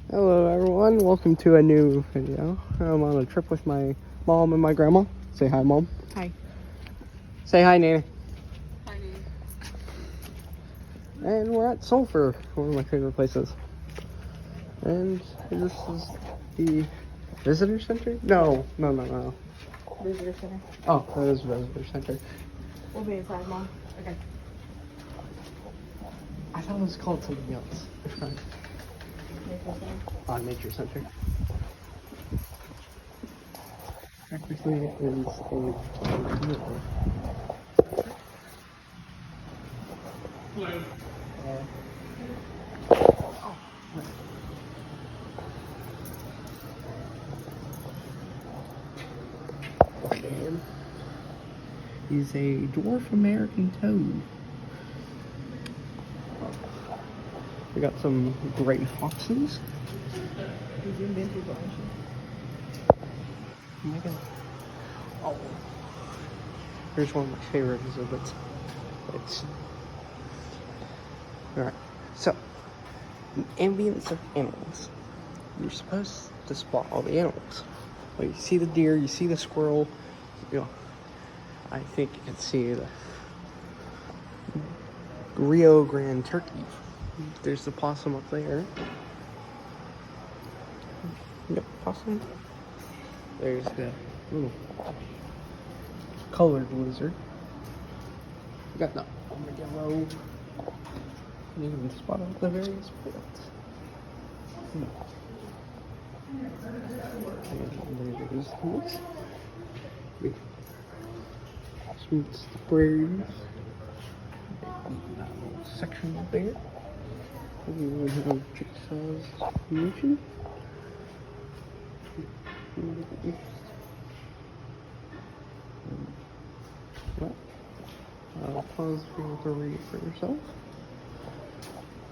Hello everyone, welcome to a new video. I'm on a trip with my mom and my grandma. Say hi, Mom. Hi. Say hi, Nana. Hi, Nene. And we're at Sulfur, one of my favorite places. And this is the visitor center? No. Visitor center. Oh, that is visitor center. We'll be inside, Mom. Okay. I thought it was called something else. Nature center. Technically, it is a He's a dwarf American toad. We got some great foxes. Oh my god. Oh. Here's one of my favorite exhibits. Alright, so the ambience of animals. You're supposed to spot all the animals. Well, you see the deer, you see the squirrel, I think you can see the Rio Grande turkey. There's the possum up there. Yep, possum. There's the little colored lizard. We got the armadillo. You can spot out the various plants. And there's this. Shoots the birds. That little section up there. We have Jigsaw's mission. Well, pause for you to read it for yourself.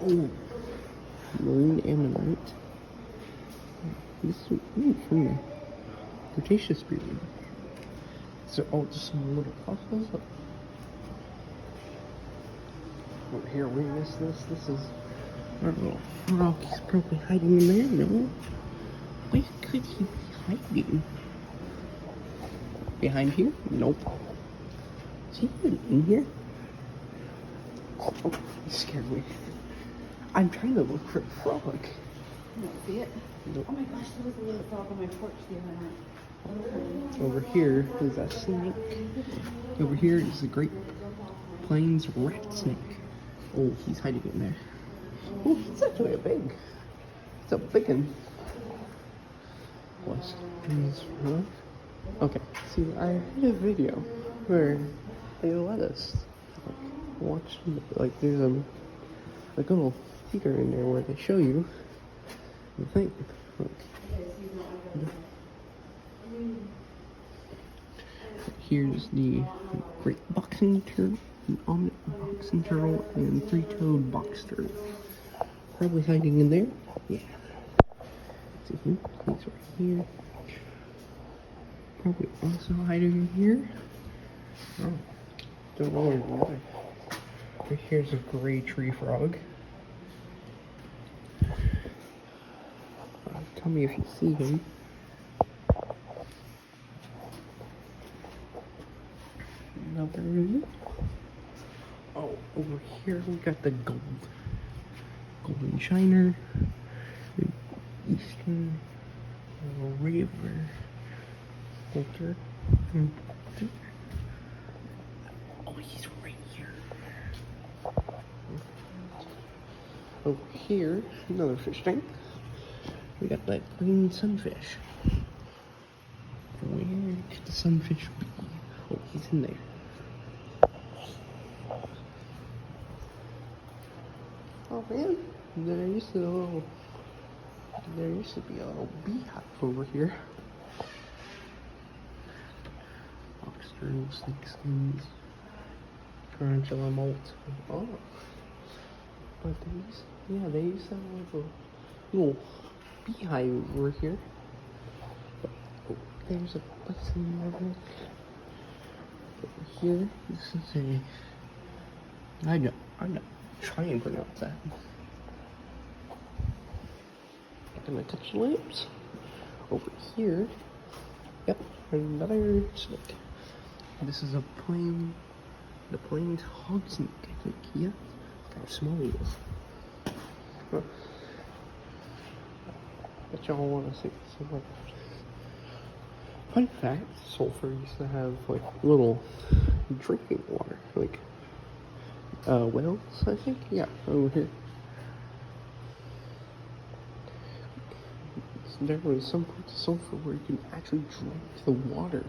Oh, marine ammonite. This is from the Cretaceous period. So, just some little fossils. Over here, we missed this. This is our little frog. He's probably hiding in there. No, where could he be hiding? Behind here? Nope. Is he even in here? Oh, he scared me. I'm trying to look for a frog. You don't see it? Nope. Oh my gosh, there was a little frog on my porch the other night. Over here is a snake. Over here is the Great Plains rat snake. Oh, he's hiding in there. Oh, he's actually a big. It's a big one. Okay, see, I had a video where they let us watch, there's a little theater in there where they show you the thing. Here's the great boxing turtle, an omelette boxing turtle, and three-toed box turtle. Probably hiding in there. Yeah. See him? He's right here. Probably also hiding in here. Oh, don't know why. Right here's a gray tree frog. Tell me if you see him. Oh, over here we got the golden shiner, the eastern river filter. Oh, he's right here. Over here, another fish tank. We got that green sunfish. Where could the sunfish be? Oh, he's in there. Oh man, there used to be a little beehive over here. Fox turtle, snake skins, tarantula molt. Oh, but they used to have a little beehive over here. Oh, there's a bison over here. This is a. I'm not try and pronounce that. gonna touch the lamps. Over here, yep, another snake. This is the plains hog snake, I think. Yeah, look how small he is. Huh. Bet y'all want to see some more. Fun fact, Sulfur used to have like little drinking water, like wells, I think. Yeah, over here. So there was some parts of Sulfur where you can actually drink the water.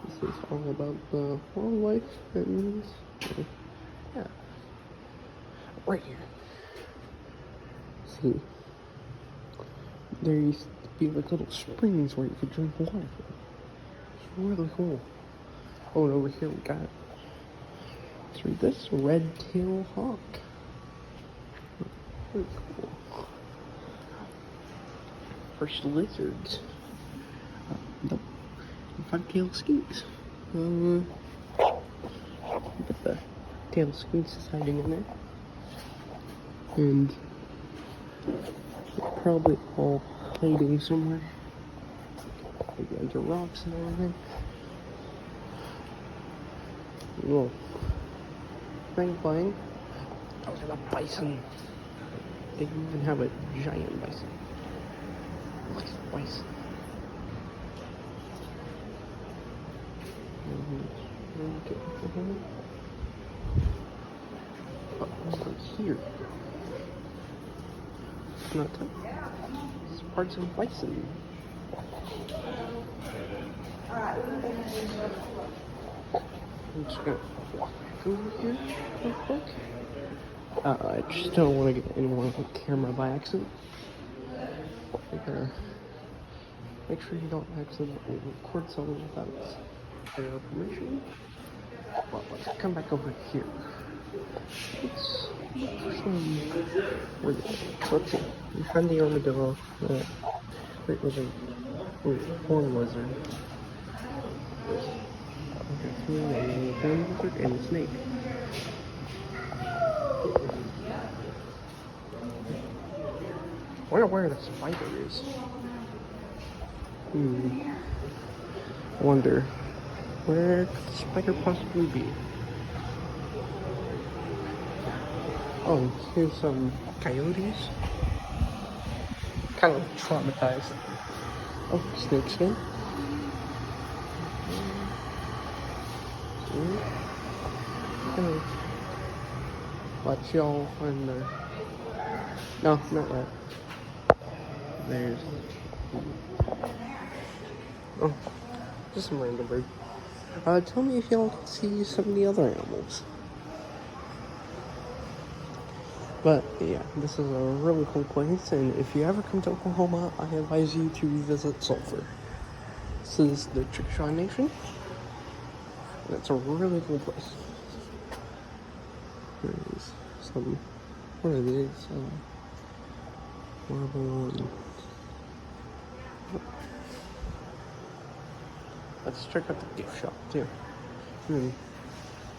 This is all about the wildlife and yeah, right here. See, there used to be like little springs where you could drink water from. It's really cool. Oh, and over here we got, let's read this, red-tailed hawk. Really cool. First lizards. Nope. Five-tailed skinks. But the tailed skinks is hiding in there. And probably all hiding somewhere. Maybe under rocks and everything. Whoa. Thing flying. Oh, there's a bison. They even have a giant bison. Look at the bison. Over here. Not it's parts of bison. I'm just gonna walk back over here real quick. I just don't want to get anyone on camera by accident. I gotta make sure you don't accidentally record someone without their permission. Well, let's come back over here. Let's look for some. Let's see. We found the armadillo, the great lizard, horn lizard. A horn lizard and a snake. I wonder where the spider is. I wonder where could the spider possibly be? Oh, here's some coyotes. Kind of traumatized. Oh, snake skin. Watch y'all find the. No, not that. There's. Oh, just some random bird. Tell me if y'all can see some of the other animals. But yeah, this is a really cool place, and if you ever come to Oklahoma, I advise you to visit Sulfur. This is the Chickasaw Nation, and it's a really cool place. There's some, what are these? Marble and... Let's check out the gift shop too.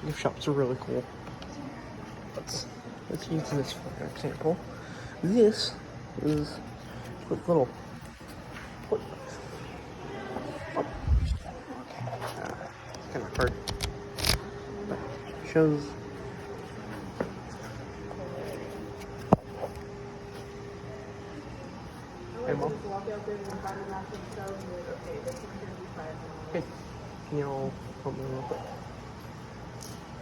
Gift shops are really cool. Let's use this for example. This is a little footprint. Oh. It's kind of hard, but it shows. Hey, Mom. Hey, can y'all help me real quick?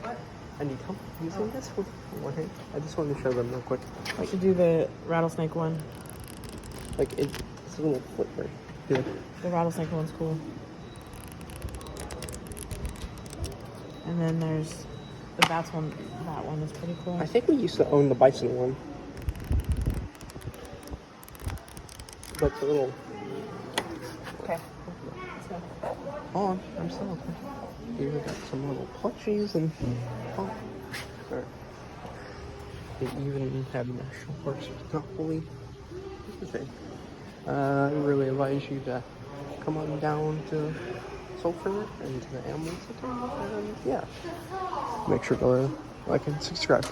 What? I need help using this with one hand. I just wanted to show them real quick. I should do the rattlesnake one. Like, it's a little flipper. Yeah. The rattlesnake one's cool. And then there's the bats one. That one is pretty cool. I think we used to own the bison one. But it's a little... Okay. Let's go. Hold on, I'm still okay. Here we got some little plushies and... Oh. Sorry. They even have national parks Monopoly. Okay. I really advise you to come on down to Sulfur and to the Animal Center. And yeah, make sure to like, and subscribe.